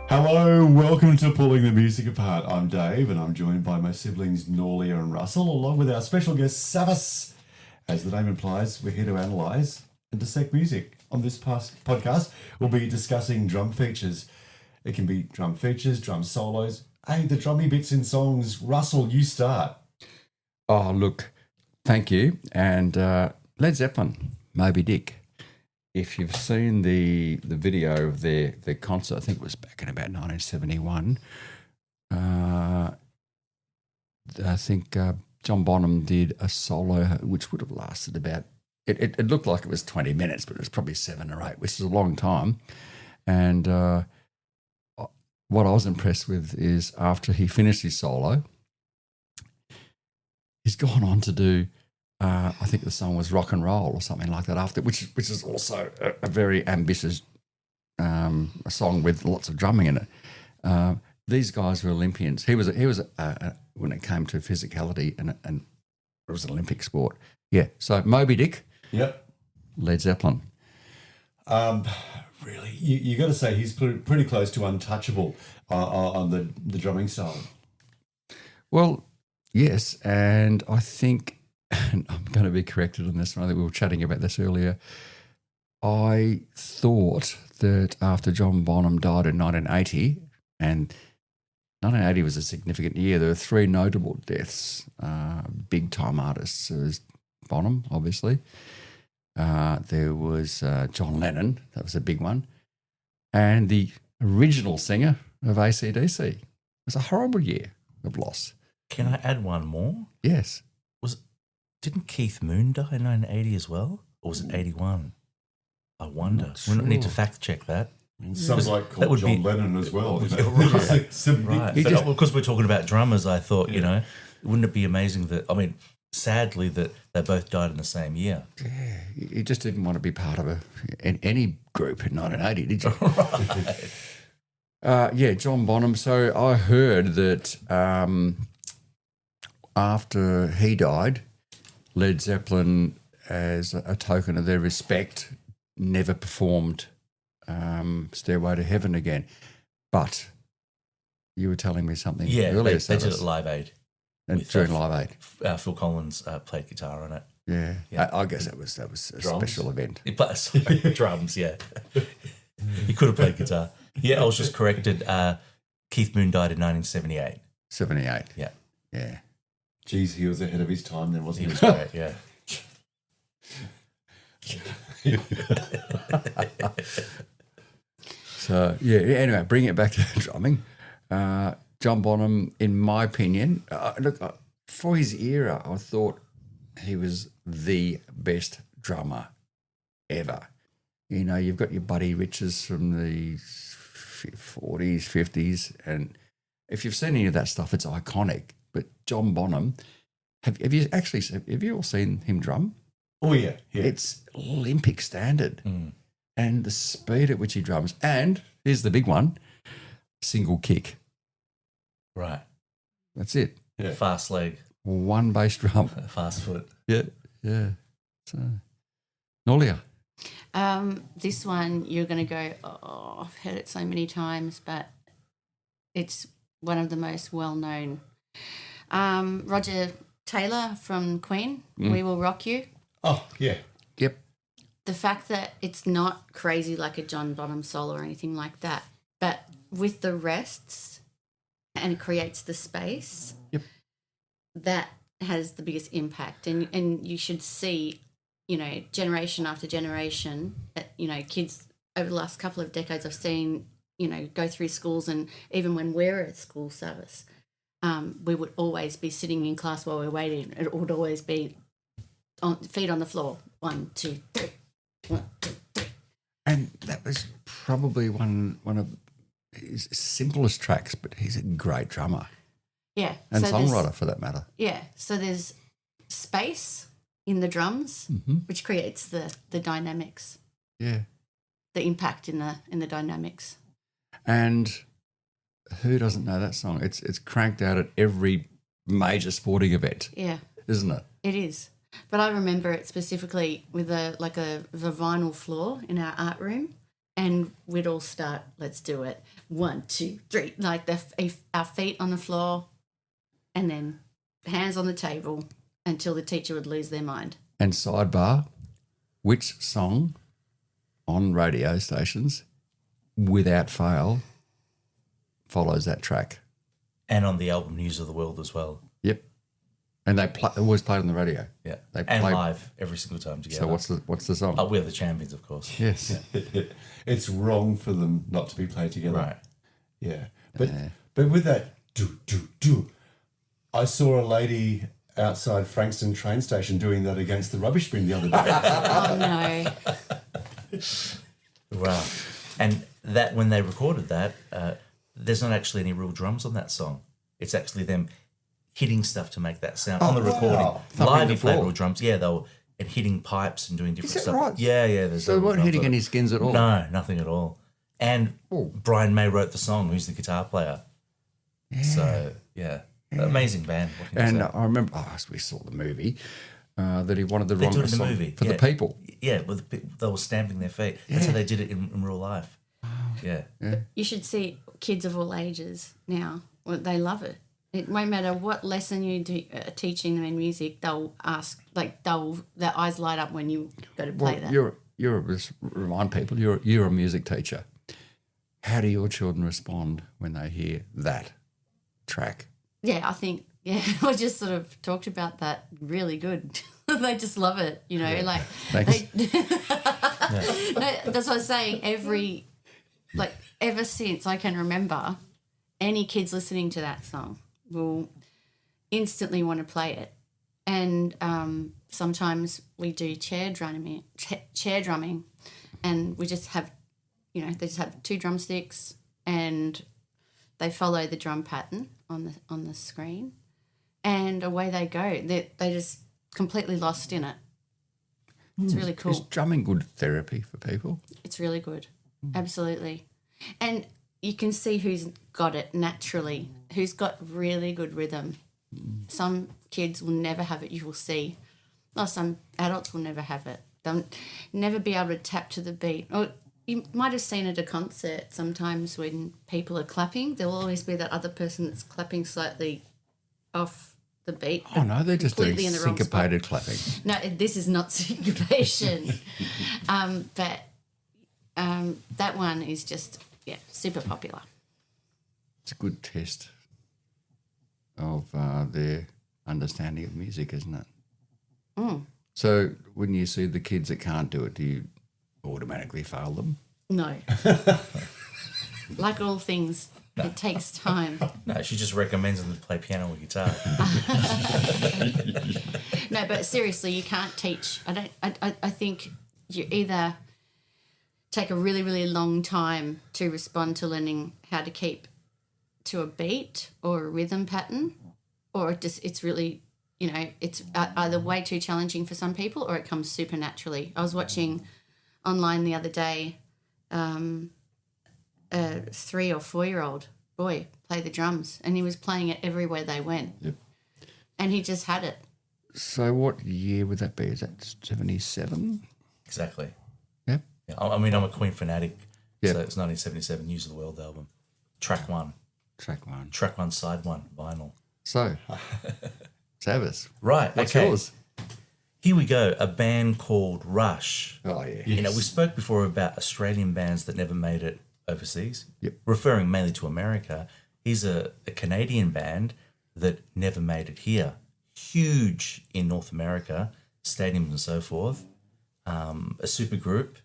Hello, welcome to Pulling the Music Apart. I'm Dave and I'm joined by my siblings Norliah and Russell, along with our special guest Savvas. As the name implies, we're here to analyse and dissect music. On this podcast, we'll be discussing drum features. It can be drum features, drum solos, the drummy bits in songs. Russell, you start. Oh, look, thank you. And Led Zeppelin, Moby Dick. If you've seen the video of their concert, I think it was back in about 1971, I think John Bonham did a solo which would have lasted about, it looked like it was 20 minutes, but it was probably 7 or 8, which is a long time. And what I was impressed with is after he finished his solo, he's gone on to do, I think the song was Rock and Roll or something like that after, which is also a very ambitious a song with lots of drumming in it. These guys were Olympians. He was when it came to physicality and it was an Olympic sport. Yeah. So Moby Dick. Yep. Led Zeppelin. Really, you got to say he's pretty close to untouchable on the drumming side. Well, yes, and I think, and I'm going to be corrected on this one, I think we were chatting about this earlier, I thought that after John Bonham died in 1980, and 1980 was a significant year, there were 3 notable deaths, big-time artists. There was Bonham, obviously. There was John Lennon, that was a big one, and the original singer of AC/DC. It was a horrible year of loss. Can I add one more? Yes. Didn't Keith Moon die in 1980 as well? Or was it 81? I wonder. Sure. We need to fact check that. Some like called John Lennon as well. You know? Right. But because we're talking about drummers, I thought, wouldn't it be amazing that, sadly, that they both died in the same year? Yeah, you just didn't want to be part of any group in 1980, did you? Right. John Bonham. So I heard that after he died, Led Zeppelin, as a token of their respect, never performed Stairway to Heaven again. But you were telling me something earlier. They did it at Live Aid. During Live Aid. Phil Collins played guitar on it. Yeah. I guess that was a special event. Drums, yeah. He could have played guitar. Yeah, I was just corrected. Keith Moon died in 1978. 78. Yeah. Yeah. Geez, he was ahead of his time then, wasn't he? He was great, yeah. So, anyway, bring it back to drumming. John Bonham, in my opinion, for his era, I thought he was the best drummer ever. You know, you've got your Buddy Riches from the 40s, 50s, and if you've seen any of that stuff, it's iconic. But John Bonham, have you all seen him drum? Oh, yeah. It's Olympic standard. Mm. And the speed at which he drums. And here's the big one, single kick. Right. That's it. Yeah. Fast leg. One bass drum. Fast foot. Yeah. So, Norliah. This one you're going to go, I've heard it so many times, but it's one of the most well-known. Roger Taylor from Queen, We Will Rock You. Oh, yeah. Yep. The fact that it's not crazy like a John Bonham solo or anything like that, but with the rests and it creates the space, that has the biggest impact. And you should see, generation after generation, that, kids over the last couple of decades I've seen, go through schools, and even when we're at school service, we would always be sitting in class while we're waiting. It would always be feet on the floor. 1, 2, 3. 1, 2, 3. And that was probably one of his simplest tracks, but he's a great drummer. Yeah. And so songwriter for that matter. Yeah. So there's space in the drums, which creates the dynamics. Yeah. The impact in the dynamics. And who doesn't know that song? It's cranked out at every major sporting event. Yeah. Isn't it? It is. But I remember it specifically with the vinyl floor in our art room, and we'd all start, let's do it. 1, 2, 3, like our feet on the floor, and then hands on the table until the teacher would lose their mind. And sidebar, which song on radio stations, without fail, follows that track? And on the album News of the World as well. Yep. And they always played on the radio. Yeah. They and played live every single time together. So what's the song? Oh, We're the Champions, of course. Yes. It's wrong for them not to be played together. Right. Yeah. But with that do, I saw a lady outside Frankston train station doing that against the rubbish bin the other day. Oh, no. Wow. And that when they recorded that, there's not actually any real drums on that song. It's actually them hitting stuff to make that sound on the recording. Wow. Live, the he played floor. real drums. Yeah, they were and hitting pipes and doing different Is that stuff. right? Yeah. There's So no they weren't drums hitting on any it. skins at all? No, nothing at all. And Brian May wrote the song, who's the guitar player. Yeah. So, amazing band. What can you And say? I remember, we saw the movie, that he wanted the They do it wrong in the song movie. for the yeah. people. Yeah, with they were stamping their feet. That's how they did it in real life. Yeah. You should see kids of all ages now. Well, they love it. It won't matter what lesson you do teaching them in music. They'll ask, their eyes light up when you go to play that. Just remind people, you're a music teacher. How do your children respond when they hear that track? Yeah, I think, I just sort of talked about that really good. They just love it, like. Thanks. No, that's what I was saying. Ever since I can remember, any kids listening to that song will instantly want to play it. And sometimes we do chair drumming, and we just have, they just have 2 drumsticks and they follow the drum pattern on the screen, and away they go. They just completely lost in it. It's really cool. Is drumming good therapy for people? It's really good. Absolutely. And you can see who's got it naturally, who's got really good rhythm. Some kids will never have it, you will see. Or some adults will never have it. They'll never be able to tap to the beat. Or you might have seen at a concert sometimes when people are clapping, there will always be that other person that's clapping slightly off the beat. Oh, no, they're just doing completely in the wrong spot. syncopated clapping. No, this is not syncopation. But that one is just, super popular. It's a good test of their understanding of music, isn't it? So when you see the kids that can't do it, do you automatically fail them? No. Like all things, it takes time. No, she just recommends them to play piano or guitar. No, but seriously, you can't teach. I think you either take a really, really long time to respond to learning how to keep to a beat or a rhythm pattern, or it's really, it's either way too challenging for some people or it comes super naturally. I was watching online the other day a 3 or 4-year-old boy play the drums, and he was playing it everywhere they went. Yep. And he just had it. So what year would that be? Is that 77? Exactly. Yep. Yeah, I mean, I'm a Queen fanatic. Yep. So it's 1977 News of the World album. Track 1. Track 1. Track 1, side 1, vinyl. So, Savvas. Right, What's okay. yours? Here we go, a band called Rush. Oh, yeah. We spoke before about Australian bands that never made it overseas. Yep. Referring mainly to America. He's a Canadian band that never made it here. Huge in North America, stadiums and so forth. A super group,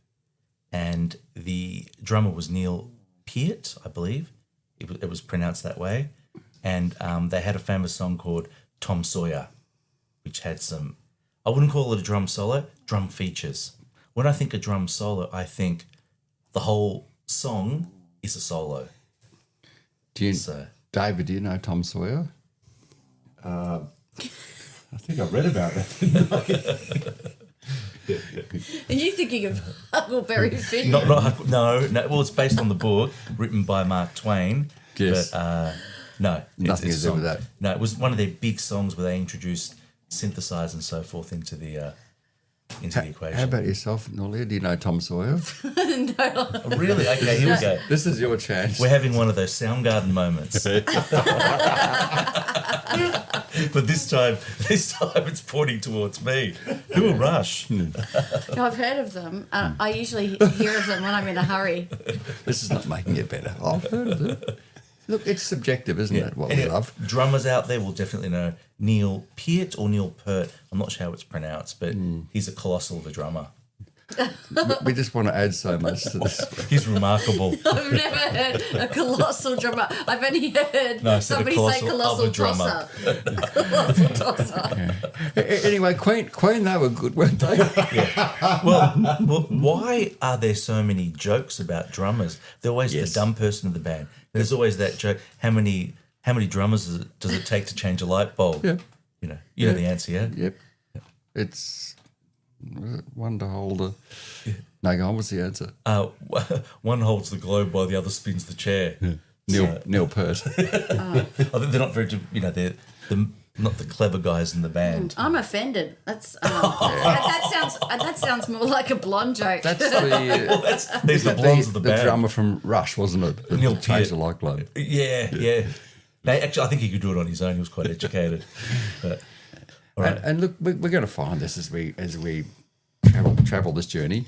and the drummer was Neil Peart, I believe. It was pronounced that way. And they had a famous song called Tom Sawyer, which had some, I wouldn't call it a drum solo, drum features. When I think of drum solo, I think the whole song is a solo. David, do you know Tom Sawyer? I think I read about that. Are you thinking of Huckleberry Finn? No. Well, it's based on the book written by Mark Twain. Yes. But no, Nothing it's to do with a song. that. No, it was one of their big songs where they introduced synthesizers and so forth into the into the equation. How about yourself, Norliah? Do you know Tom Sawyer? No. Oh, really? Okay, here we go. This is your chance. We're having one of those Soundgarden moments. But this time it's pointing towards me. Who are Rush? No, I've heard of them. I usually hear of them when I'm in a hurry. This is not making it better. I've heard of it. Look, it's subjective, isn't it? What we love. Drummers out there will definitely know Neil Peart or Neil Peart. I'm not sure how it's pronounced, but he's a colossal of a drummer. We just want to add so much to this. He's remarkable. I've never heard a colossal drummer. I've only heard No, I said a somebody say colossal of a colossal drummer. tosser. Colossal tosser. Anyway, Queen, they were good, weren't they? Well, why are there so many jokes about drummers? They're always the dumb person in the band. There's always that joke. How many drummers does it take to change a light bulb? Yeah. You know the answer, yeah? Yep. It's one to hold a... No, go on, what's the answer? One holds the globe while the other spins the chair. Neil Peart. I think they're not very, they're not the clever guys in the band. I'm offended. That sounds more like a blonde joke. That's the... These are the blondes of the band. drummer from Rush, wasn't it? That Neil changed Peart. the light globe. Yeah. No, actually, I think he could do it on his own. He was quite educated. But, all right. And look, we're going to find this as we travel this journey.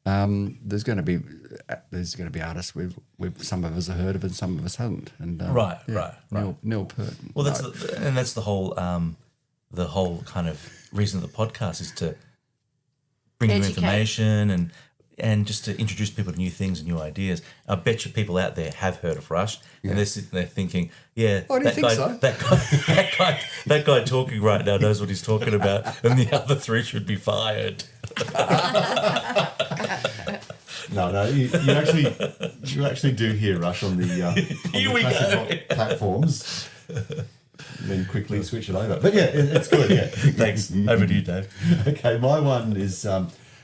There's going to be artists we've some of us have heard of and some of us haven't. And Right. Neil Peart. Well, that's the whole kind of reason of the podcast is to bring new Educate. information and just to introduce people to new things and new ideas. I bet you people out there have heard of Rush, and they're sitting there thinking, "Yeah, Oh, do you think so? that guy talking right now knows what he's talking about, and the other three should be fired." No, you actually do hear Rush on the Here we classic go. rock platforms. And then quickly switch it over. But yeah, it's good. Yeah, Thanks. Over to you, Dave. Okay, my one is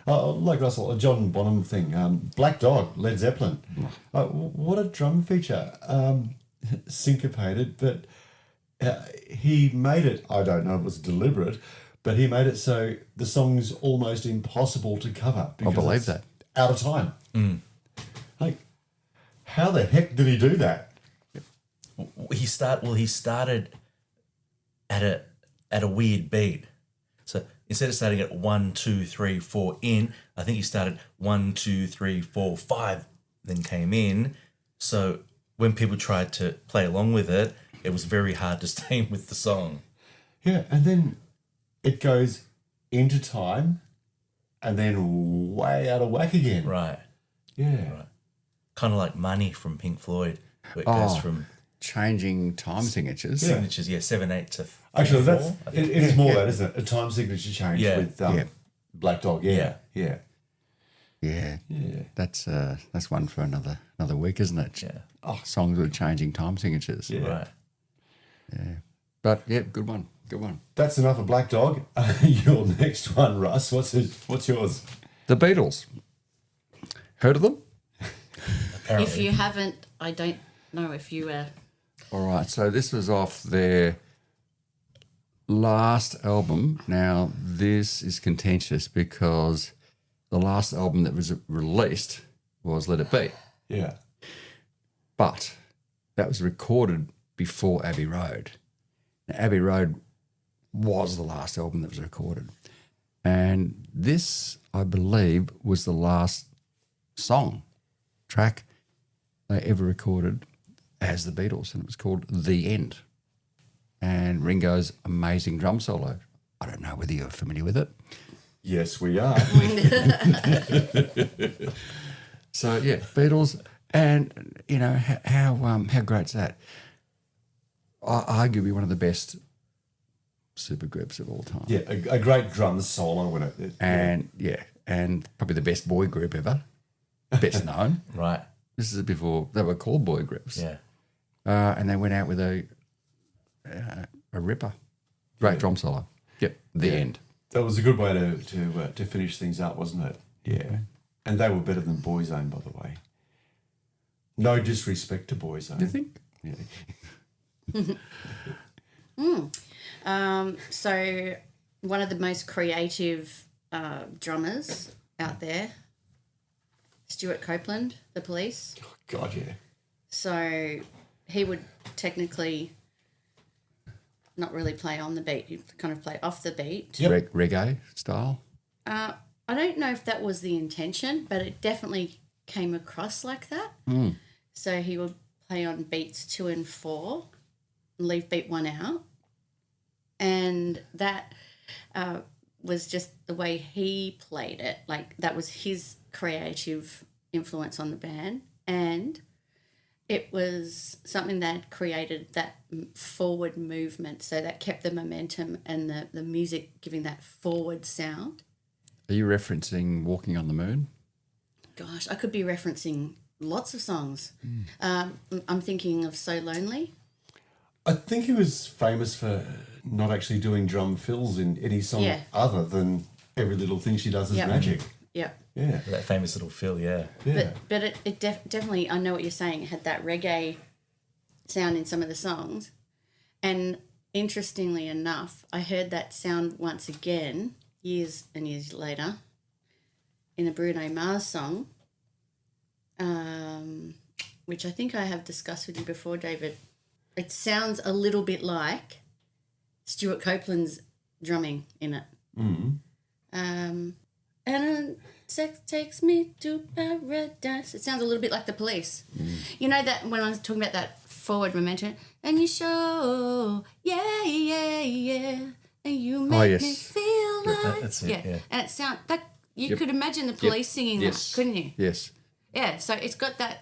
like Russell, a John Bonham thing. Black Dog, Led Zeppelin. What a drum feature. Syncopated, but he made it. I don't know if it was deliberate, but he made it so the song's almost impossible to cover. I believe it's that. out of time. Like, how the heck did he do that? He started at a weird beat. So instead of starting at 1, 2, 3, 4 in, I think he started 1, 2, 3, 4, 5, then came in. So when people tried to play along with it, it was very hard to stay with the song. Yeah, and then it goes into time and then way out of whack again. Right. Yeah. Kind of like Money from Pink Floyd, where it goes from Changing time signatures. signatures, 7/8 to 4, Actually, I it think. is more that, isn't it? A time signature change Yeah. with Yeah. Black Dog. Yeah. Yeah. Yeah. That's one for another week, isn't it? Yeah. Oh, songs with changing time signatures. Yeah. Right. Yeah. But yeah, good one. Good one. That's enough of Black Dog. Your next one, Russ. What's yours? The Beatles. Heard of them? Apparently. If you haven't, I don't know if you were. All right. So this was off their last album. Now, this is contentious because the last album that was released was Let It Be. Yeah. But that was recorded before Abbey Road. Now, Abbey Road was the last album that was recorded. And this, I believe, was the last track they ever recorded as the Beatles, and it was called The End. And Ringo's amazing drum solo. I don't know whether you're familiar with it. Yes, we are. So, yeah, Beatles. And, you know, how great's that? Arguably one of the best supergroups of all time. Yeah, a great drum solo in it. And, and probably the best boy group ever. Best known. Right. This is before they were called boy groups. Yeah. And they went out with a ripper. Great drum solo. Yep, the end. That was a good way to finish things up, wasn't it? Yeah. And they were better than Boyzone, by the way. No disrespect to Boyzone. Do you think? Yeah. So one of the most creative drummers out there, Stuart Copeland, the Police. Oh, God, yeah. So he would technically not really play on the beat. He'd kind of play off the beat. Yep. Reggae style. I don't know if that was the intention, but it definitely came across like that. So he would play on beats 2 and 4, leave beat 1 out. And that was just the way he played it. Like, that was his creative influence on the band. And it was something that created that forward movement, so that kept the momentum and the music giving that forward sound. Are you referencing Walking on the Moon? Gosh, I could be referencing lots of songs. I'm thinking of So Lonely. I think he was famous for not actually doing drum fills in any song other than Every Little Thing She Does Is Magic. Yep. Yeah. That famous little fill, yeah. But it definitely, I know what you're saying, it had that reggae sound in some of the songs. And interestingly enough, I heard that sound once again, years and years later, in a Bruno Mars song, which I think I have discussed with you before, David. It sounds a little bit like Stuart Copeland's drumming in it. And sex takes me to paradise. It sounds a little bit like the Police. You know that when I was talking about that forward momentum, and you show, yeah, yeah, yeah, and you make me feel like, That's it, yeah. And it sounds that you could imagine the Police singing that, couldn't you? Yes. Yeah, so it's got that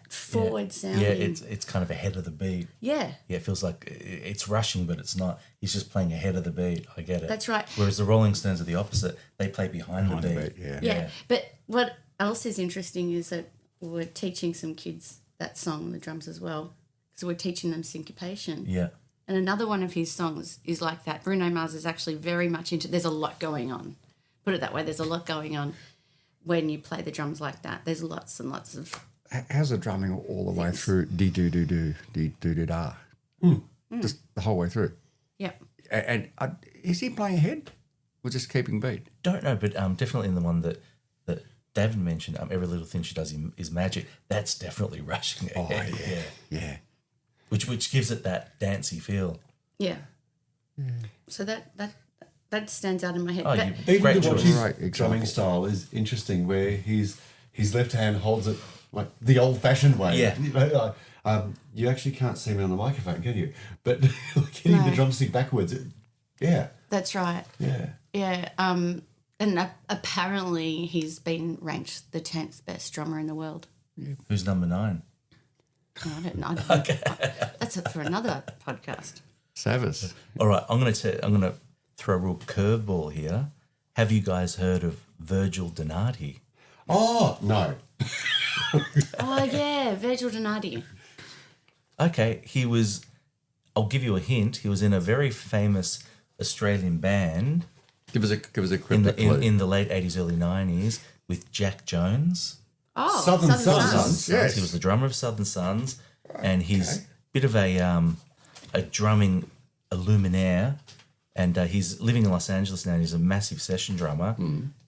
forward sound. Yeah, it's kind of ahead of the beat. Yeah. Yeah, it feels like it's rushing, but it's not. He's just playing ahead of the beat. I get it. That's right. Whereas the Rolling Stones are the opposite. They play behind the beat. Yeah. But what else is interesting is that we're teaching some kids that song, the drums as well, because we're teaching them syncopation. Yeah. And another one of his songs is like that. Bruno Mars is actually very much into, there's a lot going on. Put it that way, there's a lot going on when you play the drums like that. There's lots and lots of... How's the drumming all the way through? Dee-do-do-do, dee-do-do-da. Just the whole way through. Yep. And is he playing ahead or just keeping beat? Don't know, but definitely in the one that David mentioned, Every Little Thing She Does Is Magic, that's definitely rushing ahead. Yeah. Which gives it that dancey feel. Yeah. So that stands out in my head. Oh, But- you, Even great the choice. his Right, drumming example. style is interesting, where his left hand holds it like the old-fashioned way. Yeah. You know, you actually can't see me on the microphone, can you? But hitting the No. drumstick backwards, That's right. yeah. Yeah. And apparently he's been ranked the 10th best drummer in the world. Who's number 9? Oh, I don't know. That's it for another podcast. Savvas. All right, I'm gonna throw a real curveball here. Have you guys heard of Virgil Donati? Oh no. Oh, yeah, Virgil Donati. Okay, I'll give you a hint. He was in a very famous Australian band Give us a in cryptic clue. in the late 80s, early 90s with Jack Jones. Oh, Southern Sons. Sons. Yes. He was the drummer of Southern Sons, and he's a bit of a drumming luminaire, and he's living in Los Angeles now. He's a massive session drummer,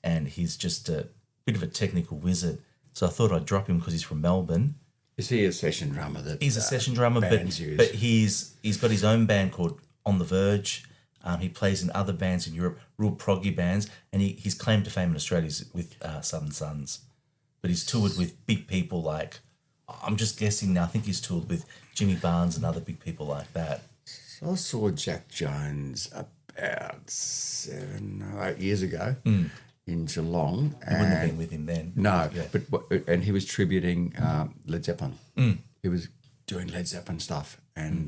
and he's just a bit of a technical wizard. So I thought I'd drop him because he's from Melbourne. Is he a session drummer? He's a session drummer, bands use? but he's got his own band called On the Verge. He plays in other bands in Europe, real proggy bands, and his claim to fame in Australia is with Southern Sons. But he's toured with big people like, I'm just guessing now, I think he's toured with Jimmy Barnes and other big people like that. So I saw Jack Jones about 7 or 8 years ago in Geelong. You wouldn't have been with him then. No, Yeah. and he was tributing Led Zeppelin. He was doing Led Zeppelin stuff. And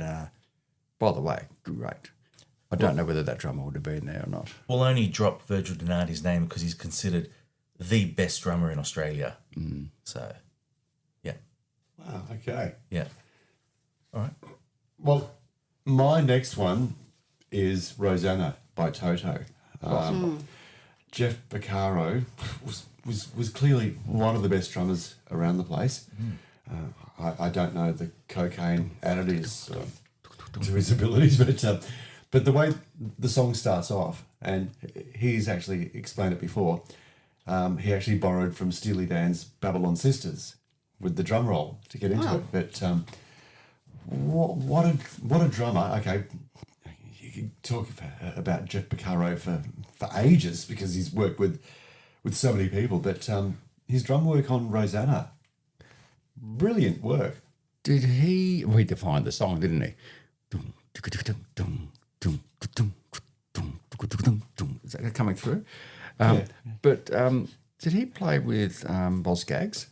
by the way, great. I don't know whether that drummer would have been there or not. We'll only drop Virgil Donati's name because he's considered the best drummer in Australia. So, yeah. Wow. Okay. Yeah. All right. Well, my next one is Rosanna by Toto. Jeff Beccaro was clearly one of the best drummers around the place. I don't know the cocaine additives to his abilities, But the way the song starts off, and he's actually explained it before, he actually borrowed from Steely Dan's Babylon Sisters with the drum roll to get into it. But what a drummer. Okay, you could talk about Jeff Porcaro for ages because he's worked with so many people, but his drum work on Rosanna, brilliant work. Did he? Well, he defined the song, didn't he? Is that coming through? But did he play with Boz Scaggs?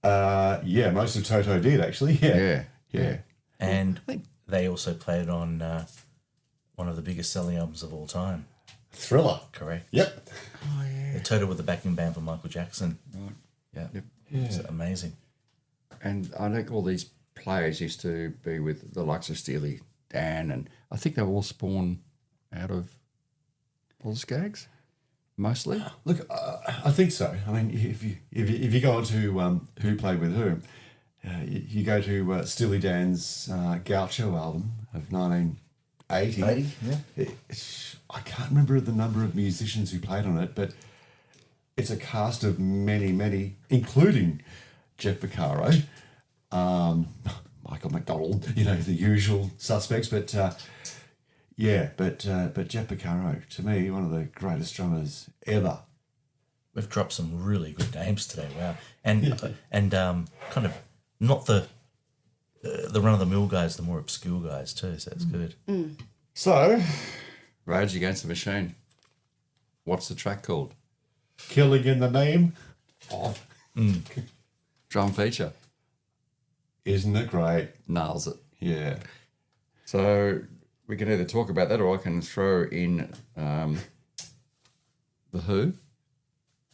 Yeah, most of Toto did actually. Yeah. And they also played on one of the biggest selling albums of all time. Thriller. Correct. Yep. Oh yeah. Toto with the backing band for Michael Jackson. Right. Yeah. Yep. It's amazing. And I think all these players used to be with the likes of Steely Dan, and I think they were all spawned out of Boz Scaggs, mostly. Look, I think so. I mean, if you go on to who played with whom, you go to Steely Dan's Gaucho album of 1980. Yeah. I can't remember the number of musicians who played on it, but it's a cast of many, including Jeff Porcaro, Michael McDonald, the usual suspects. But but Jeff Porcaro, to me, one of the greatest drummers ever. We've dropped some really good names today. Wow. And kind of not the run of the mill guys, the more obscure guys too. So that's good. So, Rage Against the Machine. What's the track called? Killing in the Name of. Drum feature. Isn't it great? Nails it. Yeah. So we can either talk about that or I can throw in The Who.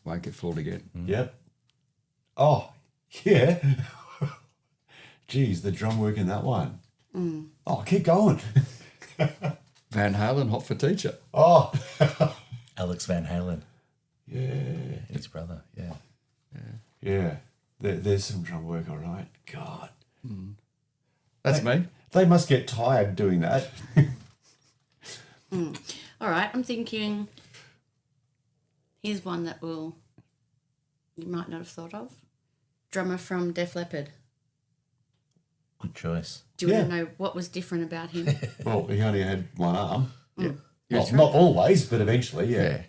Won't get fooled again. Yep. Oh, yeah. Geez, the drum work in that one. Oh, keep going. Van Halen, Hot for Teacher. Oh. Alex Van Halen, Yeah. his brother. Yeah. Yeah. There's some drum work, all right. God. That's me. They must get tired doing that. All right, I'm thinking here's one that you might not have thought of. Drummer from Def Leppard. Good choice. Do you want Yeah. to know what was different about him? Well, he only had one arm. Yeah. Well, not always, but eventually, yeah.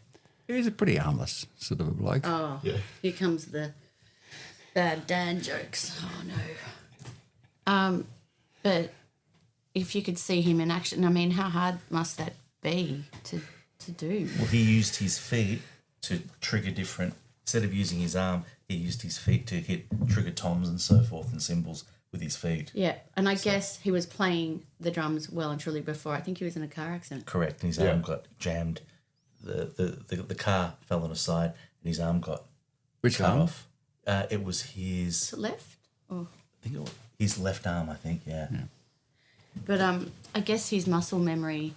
He was a pretty harmless sort of a bloke. Oh, Yeah. here comes the bad dad jokes. Oh no. But if you could see him in action, I mean, how hard must that be to do? Well, he used his feet to trigger different. Instead of using his arm, he used his feet to hit trigger toms and so forth and cymbals with his feet. Yeah, and I guess he was playing the drums well and truly before. I think he was in a car accident. Correct. And his arm got jammed. The car fell on his side and his arm got Which cut arm? off. It was his. To left? Or I think it was his left arm. I think. Yeah. But I guess his muscle memory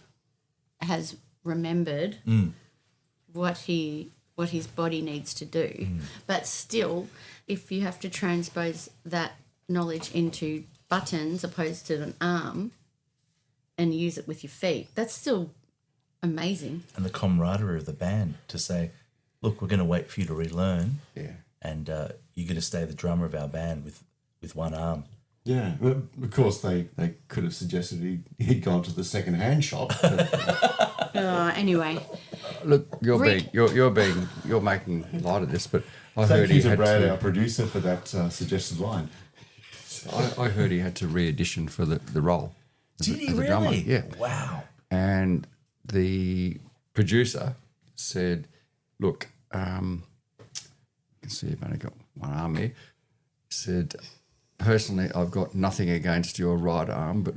has remembered what his body needs to do. But still, if you have to transpose that knowledge into buttons opposed to an arm and use it with your feet, that's still amazing. And the camaraderie of the band to say, look, we're going to wait for you to relearn. Yeah. And you're going to stay the drummer of our band with one arm. Yeah. But of course, they could have suggested he'd gone to the second-hand shop. But Anyway, Look, you're Rick. making light of this, but I thank heard you he to had Brad, our to. producer, for that suggested line. I heard he had to re-audition for the role. As Did a, he as a really? drummer. Yeah. Wow. And the producer said, "Look, you can see I've only got one arm here." Said, "Personally, I've got nothing against your right arm, but,"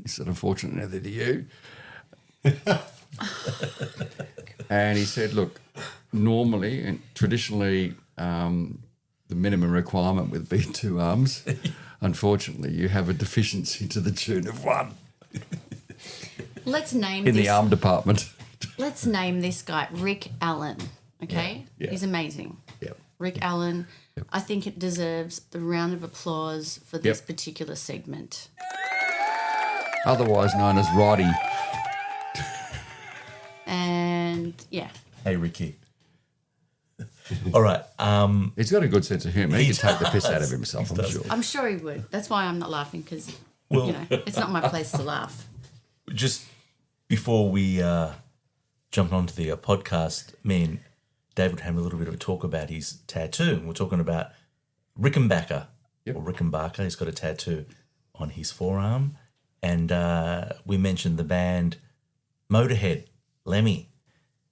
he said, "unfortunately, neither do you." And he said, "Look, normally and traditionally, the minimum requirement would be 2 arms. Unfortunately, you have a deficiency to the tune of 1 let's name in this. the arm department." Let's name this guy Rick Allen. Okay, Yeah. he's amazing. Yep. Rick Allen. I think it deserves the round of applause for this Yep. particular segment. otherwise known as Roddy. And yeah. Hey, Ricky. All right. He's got a good sense of humour. He can take the piss out of himself, He I'm does. sure. I'm sure he would. That's why I'm not laughing because, Well- it's not my place to laugh. Just before we jumped onto the podcast, me and David had a little bit of a talk about his tattoo. We're talking about Rickenbacker, or Rickenbacker. He's got a tattoo on his forearm. And we mentioned the band Motorhead, Lemmy.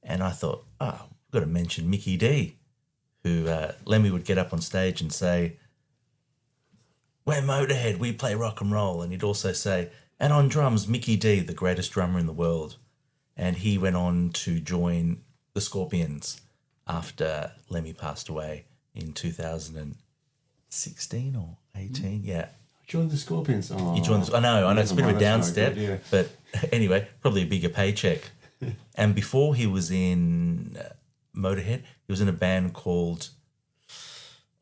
And I thought, we've got to mention Mickey D, who Lemmy would get up on stage and say, "We're Motorhead, we play rock and roll." And he'd also say, "And on drums, Mickey D, the greatest drummer in the world." And he went on to join the Scorpions after Lemmy passed away in 2016 or 18. Yeah. Joined the Scorpions. Oh, He joined. I know. It's a bit of a down step, yeah. but anyway, probably a bigger paycheck. And before he was in Motorhead, he was in a band called,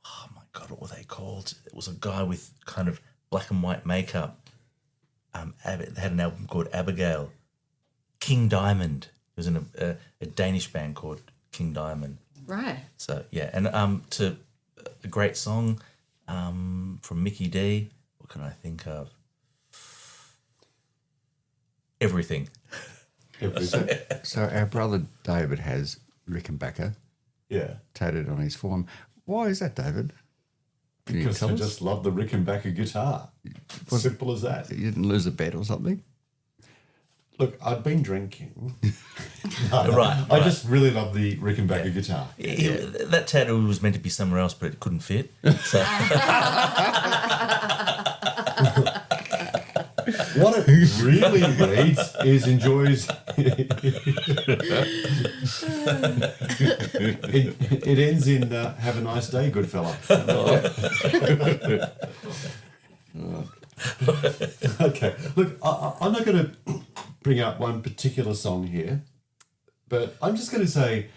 oh my God, what were they called? It was a guy with kind of black and white makeup. They had an album called Abigail. King Diamond. He was in a Danish band called King Diamond. Right. So yeah, and to a great song from Mickey D. What can I think of? Everything. So our brother David has Rickenbacker Yeah. tattooed on his forearm. Why is that, David? Can you Because tell I us? just love the Rickenbacker guitar. Simple as that. You didn't lose a bet or something? Look, I'd been drinking. Right. I just really love the Rickenbacker guitar. That tattoo was meant to be somewhere else, but it couldn't fit. So What it really reads is enjoys. it ends in have a nice day, good fella. Okay, look, I'm not going to bring up one particular song here, but I'm just going to say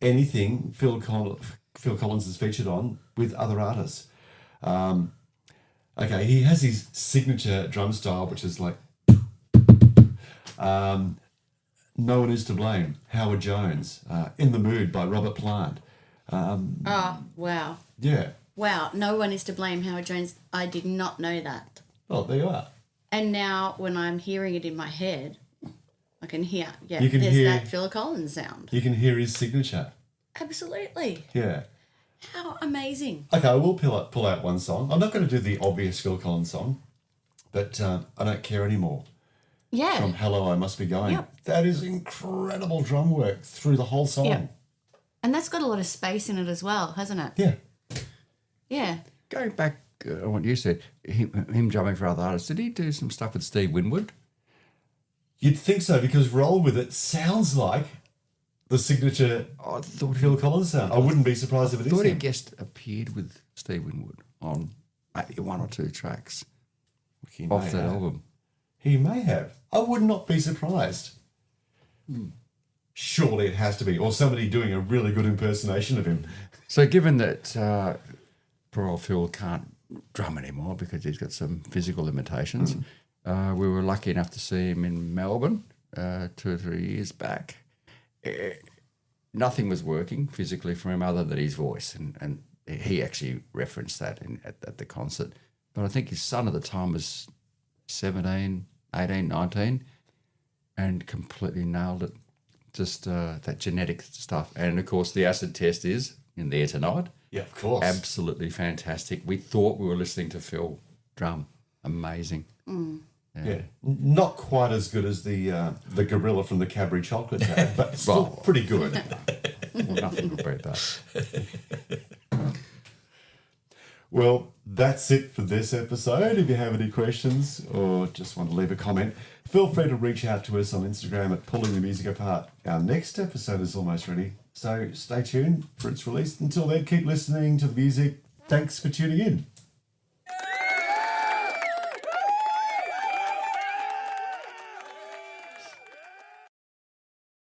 anything Phil Collins has featured on with other artists. Okay, he has his signature drum style, which is like, No One Is to Blame, Howard Jones, In the Mood by Robert Plant. Oh, wow. Yeah. Wow. No one is to blame, Howard Jones. I did not know that. Oh, there you are. And now when I'm hearing it in my head, I can hear, You can there's hear- that Phil Collins sound. You can hear his signature. Absolutely. Yeah. How amazing. Okay, I will pull out one song. I'm not going to do the obvious Phil Collins song, but I Don't Care Anymore. Yeah. From Hello, I Must Be Going. Yep. That is incredible drum work through the whole song. Yep. And that's got a lot of space in it as well, hasn't it? Yeah. Yeah. Going back on what you said, him drumming for other artists, did he do some stuff with Steve Winwood? You'd think so, because Roll With It sounds like the signature I thought Phil Collins sound. I wouldn't be surprised if it I is thought he him. guest appeared with Steve Winwood on maybe one or two tracks He may off that have. album. He may have. I would not be surprised. Surely it has to be, or somebody doing a really good impersonation of him. So given that poor old Phil can't drum anymore because he's got some physical limitations, we were lucky enough to see him in Melbourne 2 or 3 years back. Nothing was working physically for him other than his voice, and he actually referenced that at the concert. But I think his son at the time was 17, 18, 19, and completely nailed it. Just that genetic stuff. And, of course, the acid test is in there tonight. Yeah, of course. Absolutely fantastic. We thought we were listening to Phil drum. Amazing. Yeah, not quite as good as the gorilla from the Cadbury chocolate tab, but still Well, pretty good. Well, nothing will beat that. Well, that's it for this episode. If you have any questions or just want to leave a comment, feel free to reach out to us on Instagram at Pulling the Music Apart. Our next episode is almost ready, so stay tuned for its release. Until then, keep listening to the music. Thanks for tuning in.